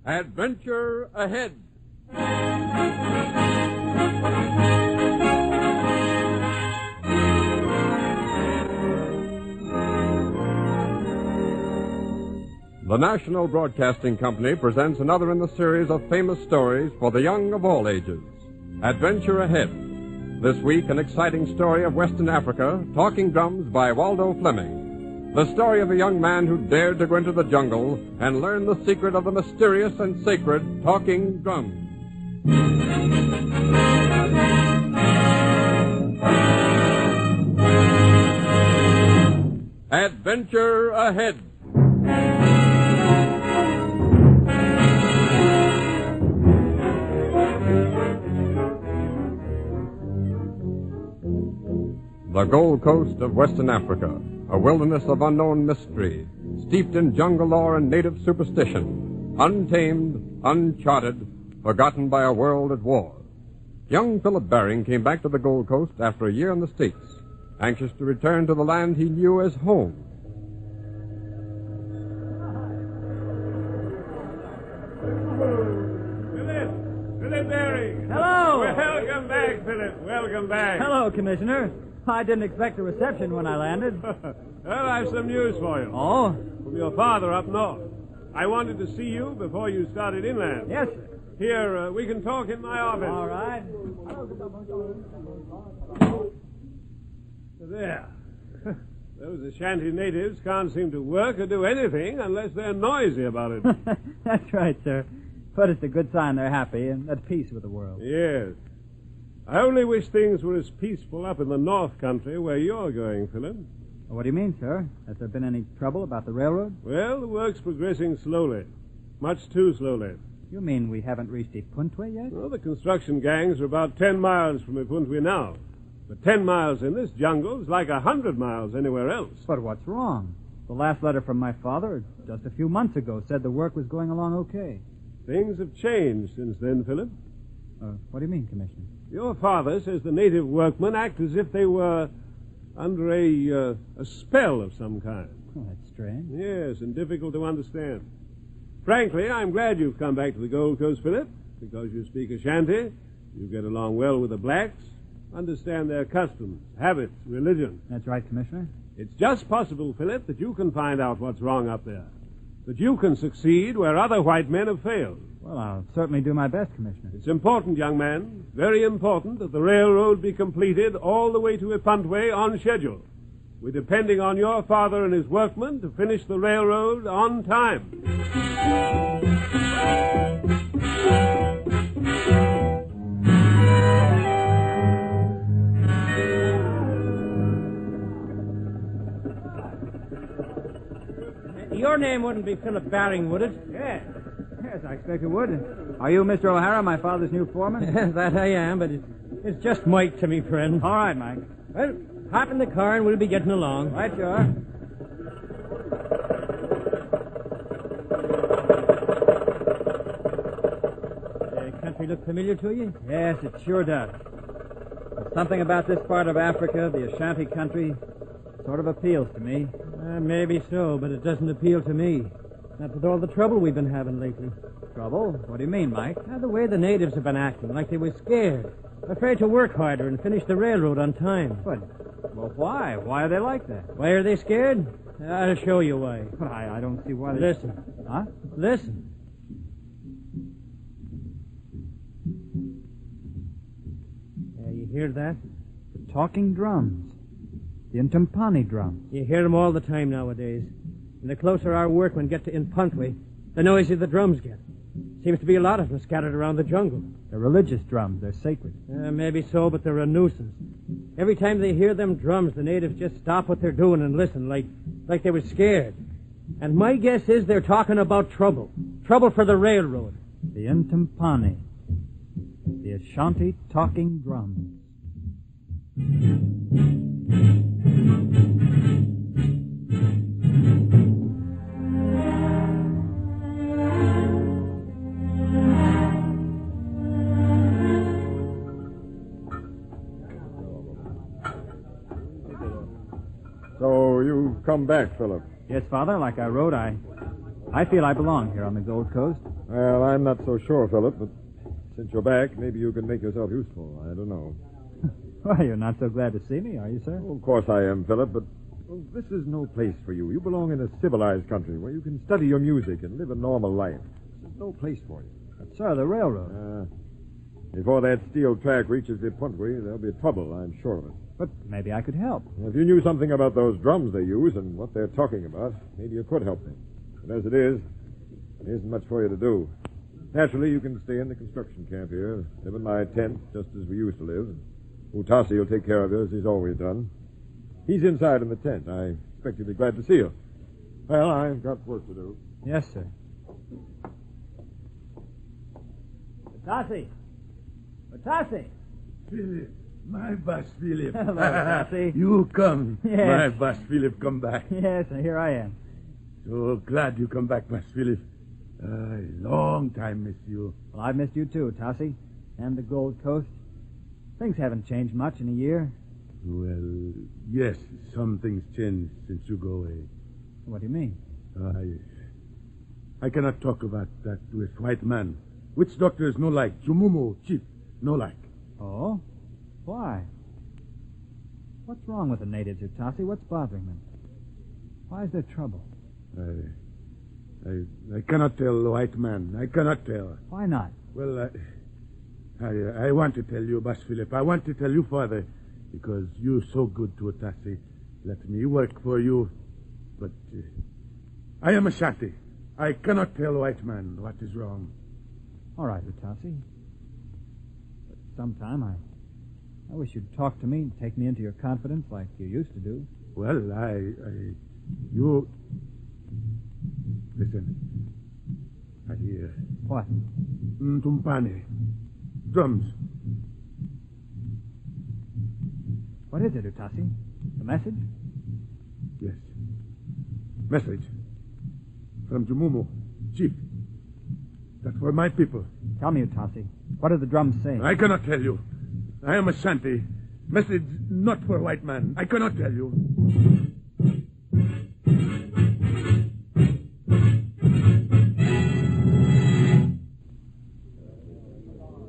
Adventure ahead. The National Broadcasting Company presents another in the series of famous stories for the young of all ages. Adventure Ahead. This week, an exciting story of Western Africa, Talking Drums by Waldo Fleming. The story of a young man who dared to go into the jungle and learn the secret of the mysterious and sacred talking drums. Adventure Ahead. The Gold Coast of Western Africa, a wilderness of unknown mystery, steeped in jungle lore and native superstition, untamed, uncharted, forgotten by a world at war. Young Philip Baring came back to the Gold Coast after a year in the States, anxious to return to the land he knew as home. Philip Baring! Hello! Welcome back, Philip. Welcome back. Hello, Commissioner. I didn't expect a reception when I landed. Well, I've some news for you. Oh? From your father up north. I wanted to see you before you started inland. Yes, sir. Here, we can talk in my office. All right. There. Those Ashanti natives can't seem to work or do anything unless they're noisy about it. That's right, sir. But it's a good sign they're happy and at peace with the world. Yes. I only wish things were as peaceful up in the North Country where you're going, Philip. What do you mean, sir? Has there been any trouble about the railroad? Well, the work's progressing slowly. Much too slowly. You mean we haven't reached Ipuntwe yet? Well, the construction gangs are about 10 miles from Ipuntwe now. But 10 miles in this jungle is like 100 miles anywhere else. But what's wrong? The last letter from my father, just a few months ago, said the work was going along okay. Things have changed since then, Philip. What do you mean, Commissioner? Your father says the native workmen act as if they were under a spell of some kind. Oh, that's strange. Yes, and difficult to understand. Frankly, I'm glad you've come back to the Gold Coast, Philip, because you speak Ashanti, you get along well with the blacks, understand their customs, habits, religion. That's right, Commissioner. It's just possible, Philip, that you can find out what's wrong up there. That you can succeed where other white men have failed. Well, I'll certainly do my best, Commissioner. It's important, young man, very important, that the railroad be completed all the way to Ipuntwe on schedule. We're depending on your father and his workmen to finish the railroad on time. Your name wouldn't be Philip Baring, would it? Yes, I expect it would. Are you Mr. O'Hara, my father's new foreman? That I am, but it's just Mike to me, friend. All right, Mike. Well, hop in the car and we'll be getting along. Right, you are. The country look familiar to you? Yes, it sure does. But something about this part of Africa, the Ashanti country, sort of appeals to me. Maybe so, but it doesn't appeal to me. Not with all the trouble we've been having lately. Trouble? What do you mean, Mike? The way the natives have been acting, like they were scared. Afraid to work harder and finish the railroad on time. Well, why? Why are they like that? Why are they scared? I'll show you why. But I don't see why they... Listen. Huh? Listen. You hear that? The talking drums. The Ntompani drums. You hear them all the time nowadays. And the closer our workmen get to Ipuntwe, the noisier the drums get. Seems to be a lot of them scattered around the jungle. They're religious drums. They're sacred. Maybe so, but they're a nuisance. Every time they hear them drums, the natives just stop what they're doing and listen, like they were scared. And my guess is they're talking about trouble. Trouble for the railroad. The Ntompani. The Ashanti talking drums. So you've come back, Philip. Yes, Father, like I wrote, I feel I belong here on the Gold Coast. Well, I'm not so sure, Philip, but since you're back, maybe you can make yourself useful. I don't know. Well, you're not so glad to see me, are you, sir? Well, of course I am, Philip, but this is no place for you. You belong in a civilized country where you can study your music and live a normal life. This is no place for you. But, sir, the railroad. Before that steel track reaches the Puntway, there'll be trouble, I'm sure of it. But maybe I could help. If you knew something about those drums they use and what they're talking about, maybe you could help me. But as it is, there isn't much for you to do. Naturally, you can stay in the construction camp here, live in my tent, just as we used to live. Utasi will take care of you, as he's always done. He's inside in the tent. I expect you'll be glad to see you. Well, I've got work to do. Yes, sir. Tassi! Tassi! Philip, my boss Philip. Hello, Tassi. You come. Yes. My boss Philip come back. Yes, and here I am. So glad you come back, boss Philip. Long time miss you. Well, I've missed you too, Tassi. And the Gold Coast. Things haven't changed much in a year. Well, yes, some things changed since you go away. What do you mean? I cannot talk about that with white man. Witch doctors no like. Jumumu, chief, no like. Oh? Why? What's wrong with the natives, Utasi? What's bothering them? Why is there trouble? I cannot tell, white man. I cannot tell. Why not? Well, I want to tell you, Boss Philip. I want to tell you, Father, because you're so good to Utasi. Let me work for you. But I am Ashanti. I cannot tell white man what is wrong. All right, Utasi. But sometime I wish you'd talk to me and take me into your confidence like you used to do. Well, you... Listen. I hear... What? Tumpane. Drums. What is it, Utasi? The message? Yes. Message. From Jumumu. Chief. That's for my people. Tell me, Utasi. What do the drums say? I cannot tell you. I am Ashanti. Message not for white man. I cannot tell you.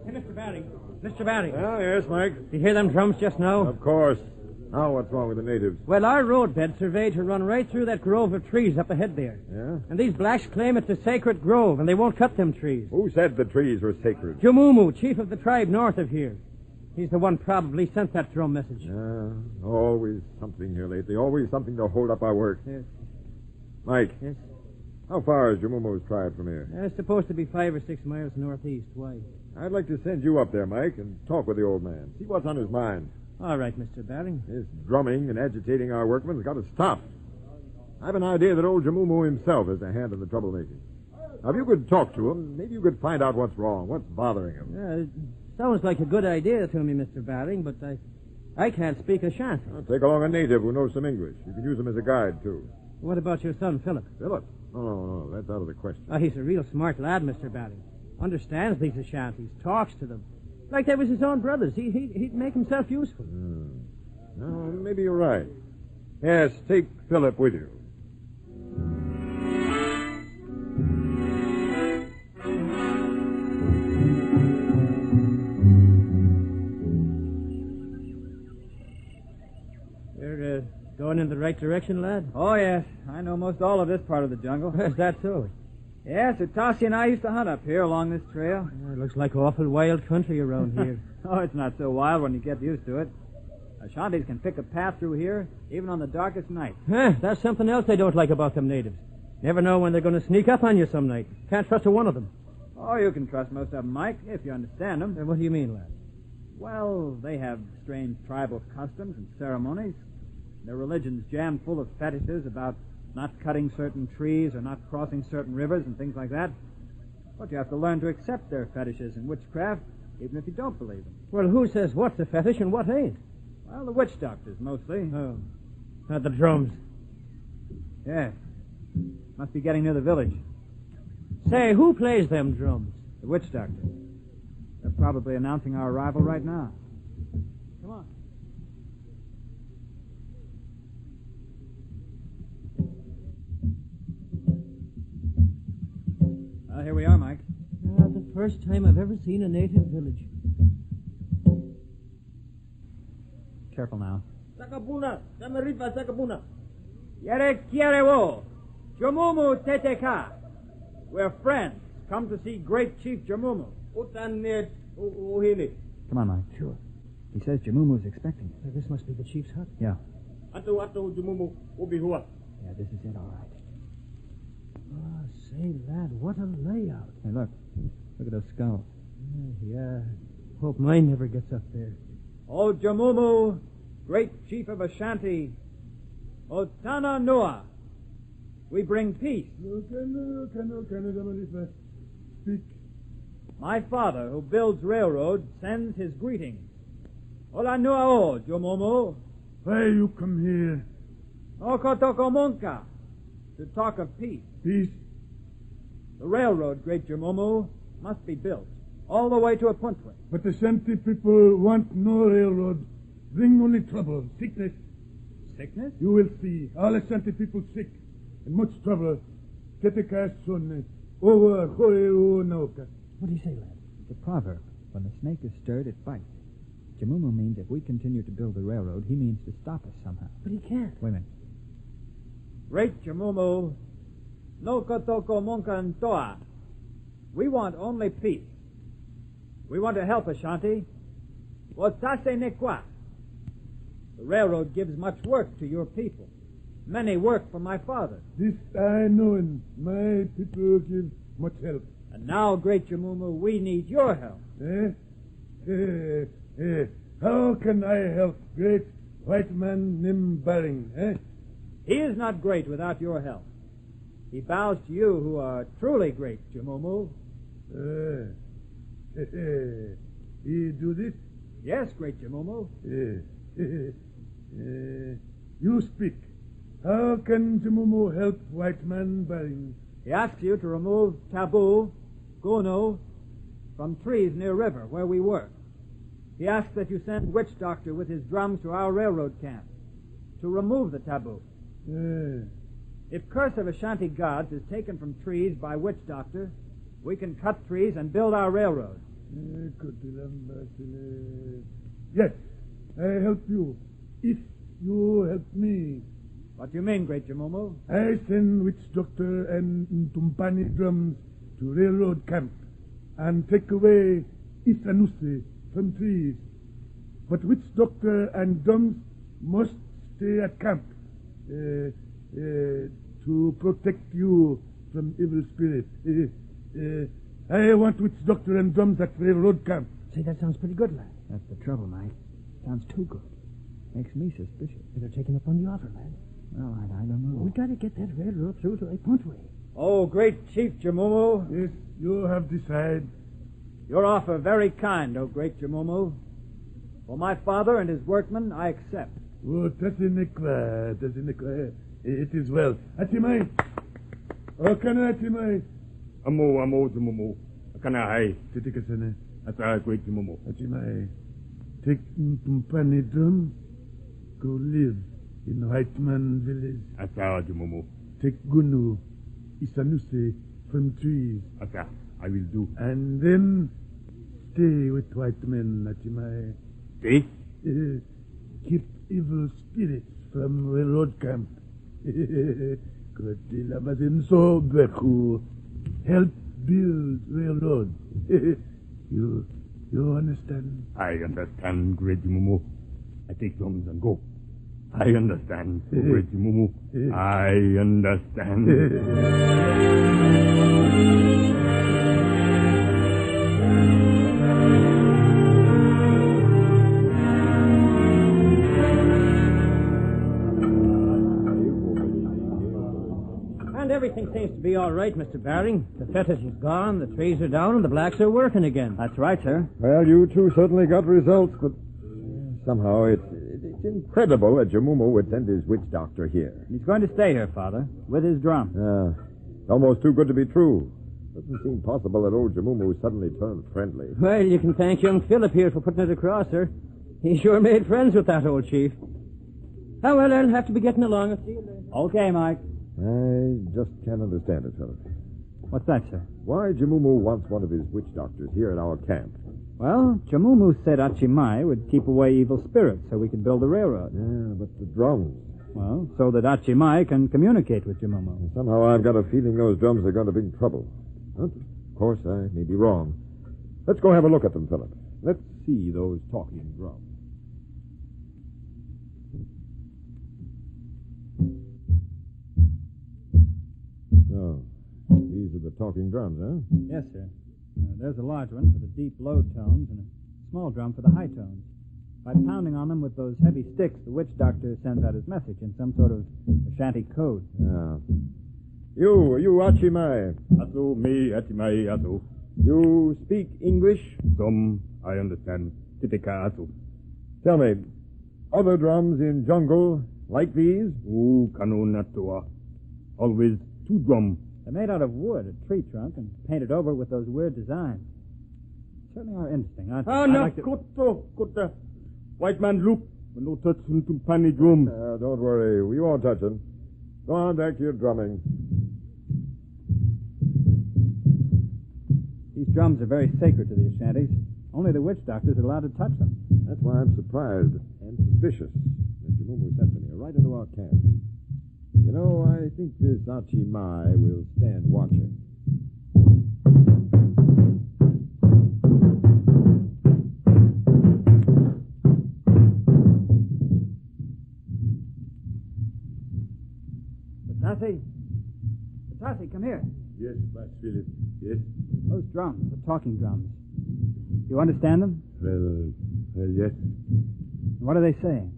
Hey, Mr. Barry. Mr. Barry. Oh, yes, Mike. You hear them drums just now? Of course. Now, what's wrong with the natives? Well, our roadbed surveyed to run right through that grove of trees up ahead there. Yeah? And these blacks claim it's a sacred grove, and they won't cut them trees. Who said the trees were sacred? Jumumu, chief of the tribe north of here. He's the one probably sent that drum message. Always something here lately. Always something to hold up our work. Yes. Mike. Yes? How far is Jumumu's tribe from here? It's supposed to be 5 or 6 miles northeast. Why? I'd like to send you up there, Mike, and talk with the old man. See what's on his mind. All right, Mr. Baring. This drumming and agitating our workmen has got to stop. I've an idea that old Jumumu himself is a hand in the troublemaking. Now, if you could talk to him, maybe you could find out what's wrong, what's bothering him. It sounds like a good idea to me, Mr. Baring, but I can't speak Ashanti. I'll take along a native who knows some English. You can use him as a guide, too. What about your son, Philip? Philip? No, that's out of the question. He's a real smart lad, Mr. Baring. Understands these Ashantis, talks to them. Like they was his own brothers. He'd make himself useful. No, maybe you're right. Yes, take Philip with you. You're going in the right direction, lad? Oh, yes. I know most all of this part of the jungle. Is that so? Yes, Utasi and I used to hunt up here along this trail. It looks like awful wild country around here. Oh, it's not so wild when you get used to it. Ashantis can pick a path through here, even on the darkest night. That's something else they don't like about them natives. Never know when they're going to sneak up on you some night. Can't trust a one of them. Oh, you can trust most of them, Mike, if you understand them. What do you mean, lad? Well, they have strange tribal customs and ceremonies. Their religion's jammed full of fetishes about not cutting certain trees or not crossing certain rivers and things like that. But you have to learn to accept their fetishes and witchcraft, even if you don't believe them. Well, who says what's a fetish and what ain't? Well, the witch doctors, mostly. Oh. The drums. Yes. Must be getting near the village. Say, who plays them drums? The witch doctors. They're probably announcing our arrival right now. Come on. Well, here we are, Mike. The first time I've ever seen a native village. Careful now. Sakabuna, Samarifa Sakabuna. Yere Kierewo, Jumumu Teteka. We're friends. Come to see Great Chief Jumumu. Utan Uhili. Come on, Mike. Sure. He says Jumumu's expecting us. This must be the chief's hut. Yeah. Atu Jumumu Ubihua. Yeah, this is it, all right. Oh, say, lad, what a layout. Hey, look. Look at those skulls. Yeah. Hope mine never gets up there. O Jumumu, Great Chief of Ashanti, Otana Noah, we bring peace. Speak. My father, who builds railroads, sends his greetings. Ola Noah o, Jumumu. Why you come here? Okotokomunka, to talk of peace. Peace? The railroad, Great Jumumu, must be built, all the way to Apuntwe. But the Shanty people want no railroad. Bring only trouble, sickness. Sickness? You will see. All the Shanty people sick and much trouble. Teteka son over Horeu Nauka. What do you say, lad? It's a proverb. When the snake is stirred, it bites. Jumumu means if we continue to build the railroad, he means to stop us somehow. But he can't. Wait a minute. Great Jumumu, Nokotoko Monka Ntoa. We want only peace. We want to help Ashanti. Wotase Nekwa. The railroad gives much work to your people. Many work for my father. This I know, and my people give much help. And now, Great Jumumu, we need your help. How can I help great white man named Baring, He is not great without your help. He bows to you who are truly great, Jumumu. He do this? Yes, Great Jumumu. You speak. How can Jumumu help white man Baring? He asks you to remove taboo, gono, from trees near river where we work. He asks that you send witch doctor with his drums to our railroad camp to remove the taboo. If curse of Ashanti gods is taken from trees by witch doctor, we can cut trees and build our railroad. Yes, I help you. If you help me. What do you mean, Great Jumumu? I send witch doctor and Tumpani drums to railroad camp and take away Isanusi from trees. But witch doctor and drums must stay at camp to protect you from evil spirit. I want witch doctor and drums at railroad camp. Say, that sounds pretty good, lad. That's the trouble, Mike. Sounds too good. Makes me suspicious. Better take him up on the offer, lad. Well, I don't know. We gotta get that railroad through to Apuntwe. Oh, Great Chief Jumumu. Yes, you have decided. Your offer very kind, oh Great Jumumu. For my father and his workmen, I accept. Oh, Tasinekwa. It is well. Atimai. Oh, kana Atimai. Amo, Jumumu. Kana hai. Titikasane. Ata Great Jumumu. Atimai. Take Tumpani drum. Go live in White Man village. Ata Jumumu. Take Gunu, Isanusi from trees. Ata, I will do. And then stay with white men, Atimai. See? Keep evil spirits from railroad camp. Help build railroad. You understand? I understand, Great Jumumu. I take drums and go. I understand, Great Jumumu. I understand. And everything seems to be all right, Mr. Baring. The fetish is gone, the trees are down, and the blacks are working again. That's right, sir. Well, you two certainly got results, but somehow it's incredible that Jumumu would send his witch doctor here. He's going to stay here, Father, with his drum. It's almost too good to be true. Doesn't seem possible that old Jumumu suddenly turned friendly. Well, you can thank young Philip here for putting it across, sir. He sure made friends with that old chief. Oh, well, I'll have to be getting along. I'll see you later. Okay, Mike. I just can't understand it, Philip. What's that, sir? Why Jamumu wants one of his witch doctors here at our camp. Well, Jamumu said Achimai would keep away evil spirits so we could build the railroad. Yeah, but the drums. Well, so that Achimai can communicate with Jamumu. Somehow I've got a feeling those drums are going to bring trouble. But, of course, I may be wrong. Let's go have a look at them, Philip. Let's see those talking drums. So, these are the talking drums, huh? Yes, sir. There's a large one for the deep low tones and a small drum for the high tones. By pounding on them with those heavy sticks, the witch doctor sends out his message in some sort of Ashanti code. Yeah. You Achimai. Atu, me, Achimai, Atu. You speak English? Some, I understand. Titika, Atu. Tell me, other drums in jungle like these? Kanu Natua. Always 2 drum. They're made out of wood, a tree trunk, and painted over with those weird designs. Certainly are interesting, aren't they? Oh, no, Kutta. White man look. When no touch into pani drum. Don't worry. We won't touch them. Go on back to your drumming. These drums are very sacred to the Ashantis. Only the witch doctors are allowed to touch them. That's why I'm surprised and suspicious that Jamumu sent them here, right into our camp. You know, I think this Achimai will stand watching. Batasi, come here. Yes, Bass Philip. Yes. Those drums, the talking drums. You understand them? Well, yes. What are they saying?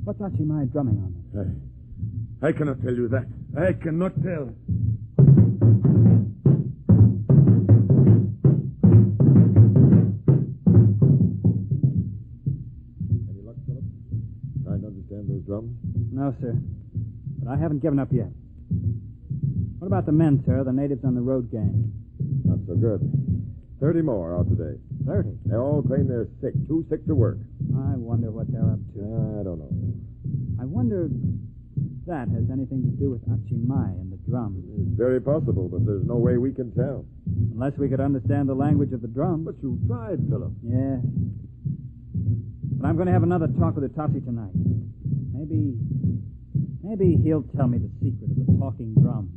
What's Achimai drumming on them? I cannot tell you that. I cannot tell. Any luck, Philip? Trying to understand those drums? No, sir. But I haven't given up yet. What about the men, sir, the natives on the road gang? Not so good. 30 more out today. 30? They all claim they're sick, too sick to work. I wonder what they're up to. I don't know. I wonder if that has anything to do with Achimai and the drums. It's very possible, but there's no way we can tell. Unless we could understand the language of the drums. But you tried, Philip. Yeah. But I'm going to have another talk with Atasi tonight. Maybe he'll tell me the secret of the talking drum.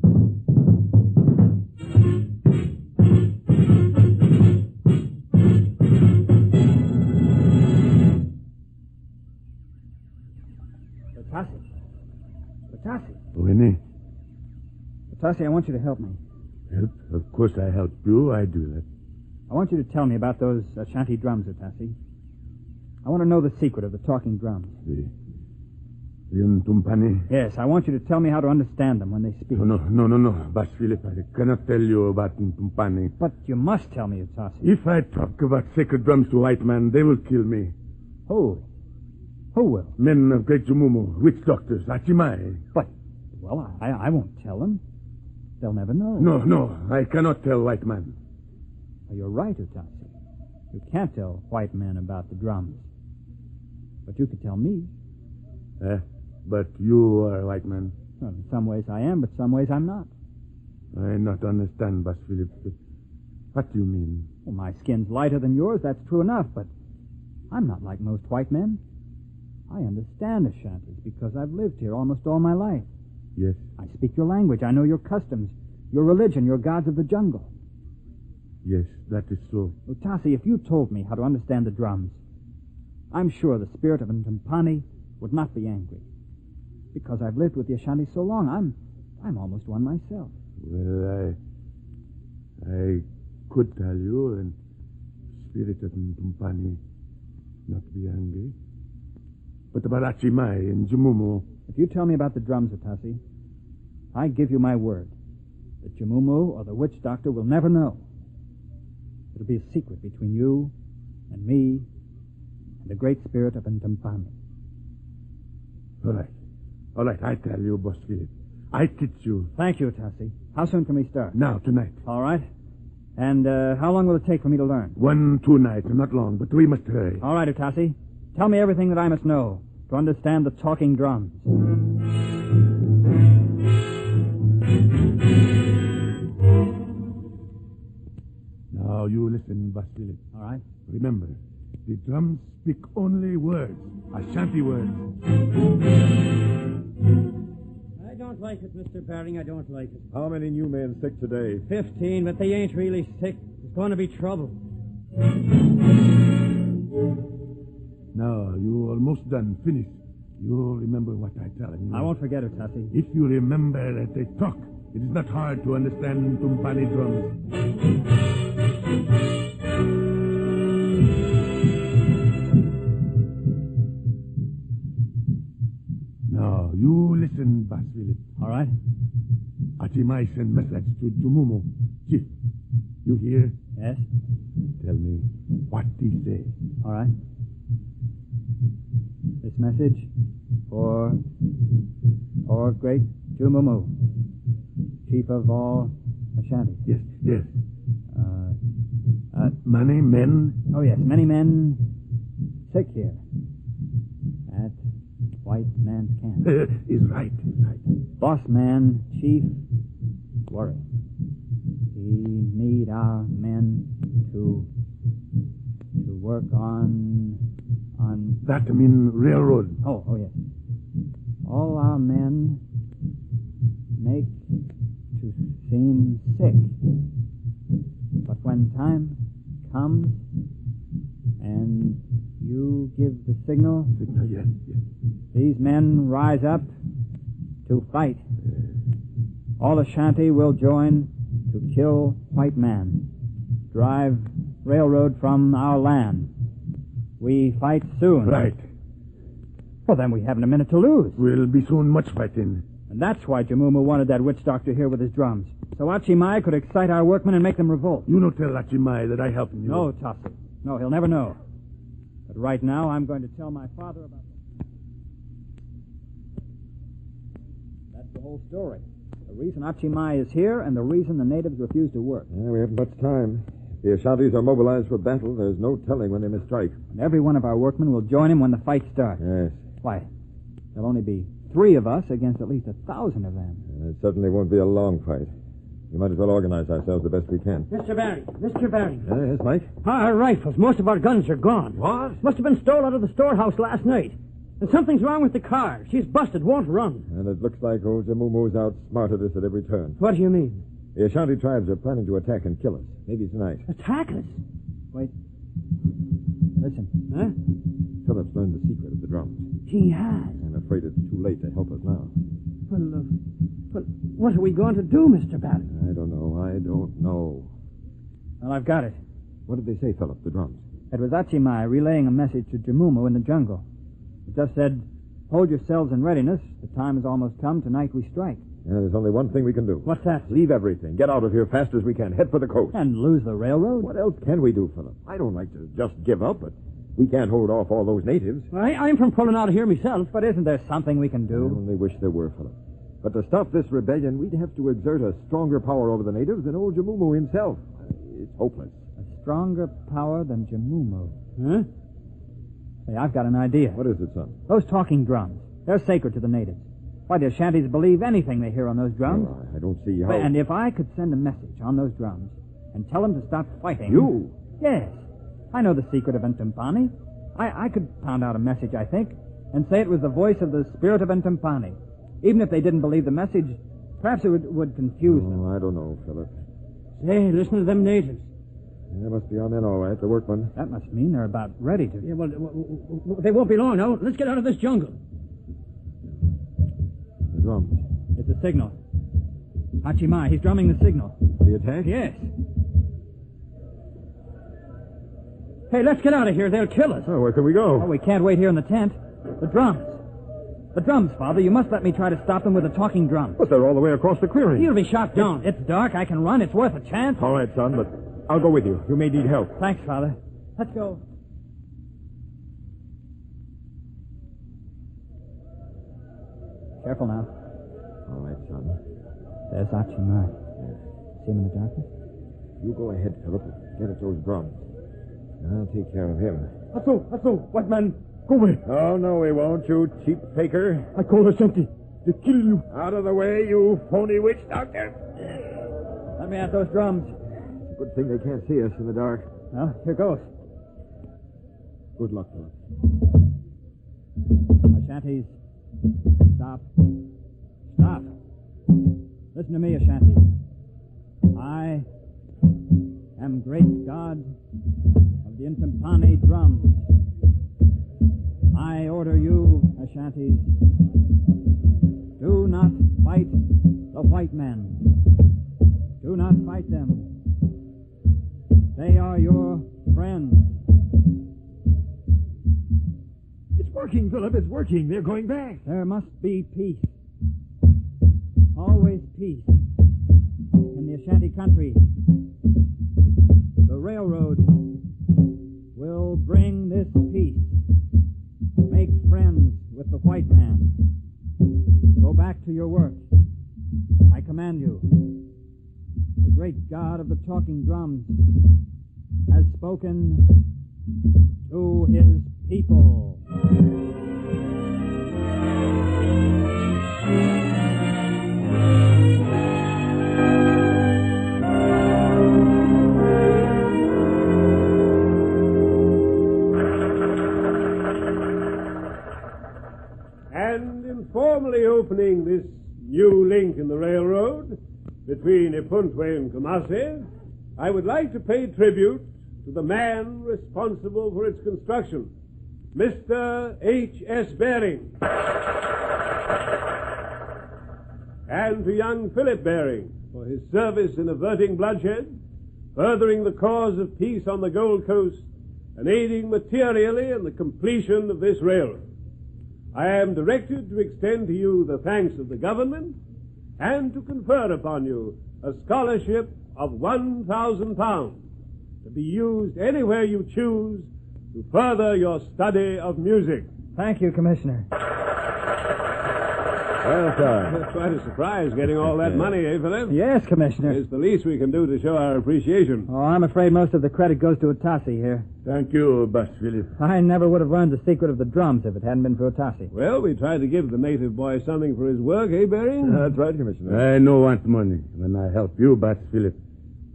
Batasi. Winnie. Batasi, I want you to help me. Help? Of course I help you. I do that. I want you to tell me about those Ashanti drums, Atasi. I want to know the secret of the talking drums. The Tumpani? Yes, I want you to tell me how to understand them when they speak. No. Bass Philip, I cannot tell you about Tumpani. But you must tell me, Atasi. If I talk about sacred drums to white men, they will kill me. Who? Who will? Men of Great Jamumu, witch doctors, Achimai. But, well, I won't tell them. They'll never know. No, I cannot tell white men. Well, you're right, Utasi. You can't tell white men about the drums. But you could tell me. But you are a white man. Well, in some ways I am, but some ways I'm not. I not understand, Bass Philip. What do you mean? Well, my skin's lighter than yours, that's true enough, but I'm not like most white men. I understand Ashantis because I've lived here almost all my life. Yes. I speak your language. I know your customs, your religion, your gods of the jungle. Yes, that is so. Utasi, if you told me how to understand the drums, I'm sure the spirit of Ntumpani would not be angry. Because I've lived with the Ashanti so long, I'm almost one myself. Well, I could tell you, and spirit of Ntumpani not be angry. But about Achimai and Jamumu... If you tell me about the drums, Atasi, I give you my word that Jamumu or the witch doctor will never know. It'll be a secret between you and me and the great spirit of Ntumpani. All right, I tell you, Boss Philip. I teach you. Thank you, Atasi. How soon can we start? Now, tonight. All right. And how long will it take for me to learn? 1-2 nights, not long, but we must hurry. All right, Atasi. Tell me everything that I must know to understand the talking drums. Now you listen, Bass Philip. All right. Remember, the drums speak only words, Ashanti words. I don't like it, Mr. Baring. I don't like it. How many new men sick today? 15, but they ain't really sick. There's going to be trouble. Now, you almost done. Finish. You'll remember what I tell you. I won't forget it, Tussy. If you remember that they talk, it is not hard to understand Tumpani drums. Now, you listen, Bass Philip. All right. Achimai send message to Jumumu. Chief, you hear? Yes? Tell me what he say. All right. This message for great Jumumu, chief of all Ashanti. Yes, yes. Many men? Oh, yes, many men sick here at White Man's Camp. Is right. Boss man, chief, worry. He need our men to work on... That mean railroad. Oh, yes. All our men make to seem sick. But when time comes and you give the signal, Yes. these men rise up to fight. All Ashanti will join to kill white man, drive railroad from our land. We fight soon. Right. Well, then we haven't a minute to lose. Will be soon much fighting. And that's why Jumumu wanted that witch doctor here with his drums. So Achimai could excite our workmen and make them revolt. You no tell Achimai that I helping you. No, Tossi. No, he'll never know. But right now, I'm going to tell my father about it. That's the whole story. The reason Achimai is here and the reason the natives refuse to work. We haven't much time. The Ashantis are mobilized for battle. There's no telling when they may strike. And every one of our workmen will join him when the fight starts. Yes. Why, there'll only be 3 of us against at least 1,000 of them. And it certainly won't be a long fight. We might as well organize ourselves the best we can. Mr. Baring. Yes, Mike? Our rifles. Most of our guns are gone. What? Must have been stolen out of the storehouse last night. And something's wrong with the car. She's busted, won't run. And it looks like old Jamumu's outsmarted us at every turn. What do you mean? The Ashanti tribes are planning to attack and kill us. Maybe tonight. Attack us? Wait. Listen. Huh? Phillips learned the secret of the drums. He has. I'm afraid it's too late to help us now. Well, what are we going to do, Mr. Baring? I don't know. Well, I've got it. What did they say, Philip, the drums? It was Achimai relaying a message to Jumumu in the jungle. It just said, hold yourselves in readiness. The time has almost come. Tonight we strike. Yeah, there's only one thing we can do. What's that? Leave everything. Get out of here fast as we can. Head for the coast. And lose the railroad? What else can we do, Philip? I don't like to just give up, but we can't hold off all those natives. I'm from pulling out of here myself. But isn't there something we can I do? only wish there were, Philip. But to stop this rebellion, we'd have to exert a stronger power over the natives than old Jumumu himself. It's hopeless. A stronger power than Jumumu. Huh? Hey, I've got an idea. What is it, son? Those talking drums. They're sacred to the natives. Why, the Ashantis believe anything they hear on those drums. Oh, I don't see how... And if I could send a message on those drums and tell them to stop fighting... You? Yes. I know the secret of Ntumpani. I could pound out a message, I think, and say it was the voice of the spirit of Ntumpani. Even if they didn't believe the message, perhaps it would confuse them. I don't know, Philip. Say, listen to them natives. They must be our men, all right, the workmen. That must mean they're about ready to... Yeah, well, they won't be long now. Let's get out of this jungle. The drums. It's a signal. Achimai, he's drumming the signal. The attack? Yes. Hey, let's get out of here. They'll kill us. Oh, where can we go? Oh, we can't wait here in the tent. The drums. The drums, Father. You must let me try to stop them with the talking drums. But they're all the way across the clearing. You'll be shot down. It's dark. I can run. It's worth a chance. All right, son, but I'll go with you. You may need help. Thanks, Father. Let's go. Careful now. All right, son. There's Achimai. See him in the darkness? You go ahead, Philip. Get at those drums. I'll take care of him. That's all. White man, go away. Oh, no, we won't, you cheap faker. I call Ashanti. They kill you. Out of the way, you phony witch doctor. Let me at those drums. Good thing they can't see us in the dark. Well, here goes. Good luck, Philip. Ashantis, stop. Stop. Listen to me, Ashantis. I am great God of the Intimpani drums. I order you, Ashantis, do not fight the white men. Do not fight them. They are your friends. It's working, Philip. It's working. They're going back. There must be peace. Always peace. In the Ashanti country, the railroad will bring this peace. Make friends with the white man. Go back to your work. I command you. The great God of the talking drums has spoken to his people. And in formally opening this new link in the railroad between Ipuntwe and Kumasi, I would like to pay tribute to the man responsible for its construction, Mr. H.S. Baring, and to young Philip Baring for his service in averting bloodshed, furthering the cause of peace on the Gold Coast, and aiding materially in the completion of this railroad. I am directed to extend to you the thanks of the government and to confer upon you a scholarship of £1,000 to be used anywhere you choose to further your study of music. Thank you, Commissioner. Well, sir. It's quite a surprise getting all that money, eh, Philip? Yes, Commissioner. It's the least we can do to show our appreciation. Oh, I'm afraid most of the credit goes to Otasi here. Thank you, Bas Philip. I never would have learned the secret of the drums if it hadn't been for Otasi. Well, we tried to give the native boy something for his work, eh, Baring? That's right, Commissioner. I no want money when I help you, Bas Philip.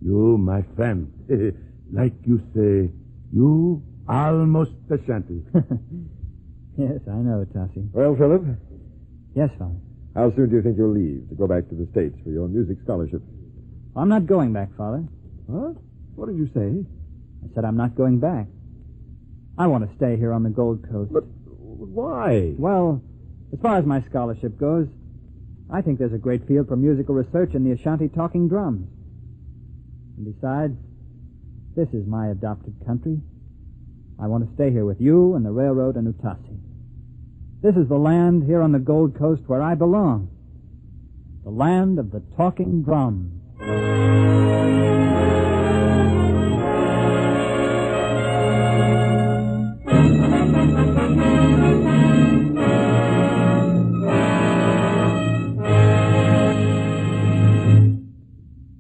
You, my friend. Like you say, you almost Ashanti. Yes, I know, Otasi. Well, Philip, Yes, Father. how soon do you think you'll leave to go back to the States for your music scholarship? I'm not going back, Father. Huh? What did you say? I said I'm not going back. I want to stay here on the Gold Coast. But why? Well, as far as my scholarship goes, I think there's a great field for musical research in the Ashanti talking drums. And besides, this is my adopted country. I want to stay here with you and the railroad and Utasi. This is the land here on the Gold Coast where I belong. The land of the talking drums.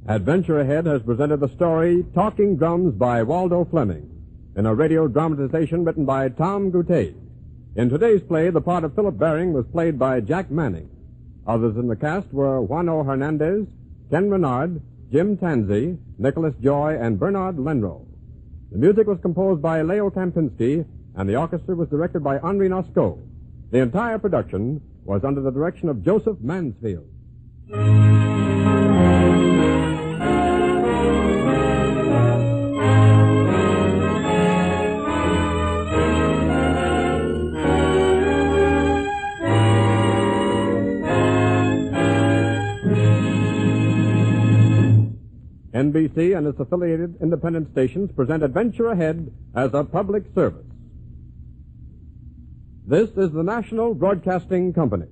Adventure Ahead has presented the story Talking Drums by Waldo Fleming in a radio dramatization written by Tom Goutet. In today's play, the part of Philip Baring was played by Jack Manning. Others in the cast were Juano Hernandez, Ken Renard, Jim Tanzi, Nicholas Joy, and Bernard Lenrow. The music was composed by Leo Kampinski, and the orchestra was directed by Henri Nosco. The entire production was under the direction of Joseph Mansfield. NBC and its affiliated independent stations present Adventure Ahead as a public service. This is the National Broadcasting Company.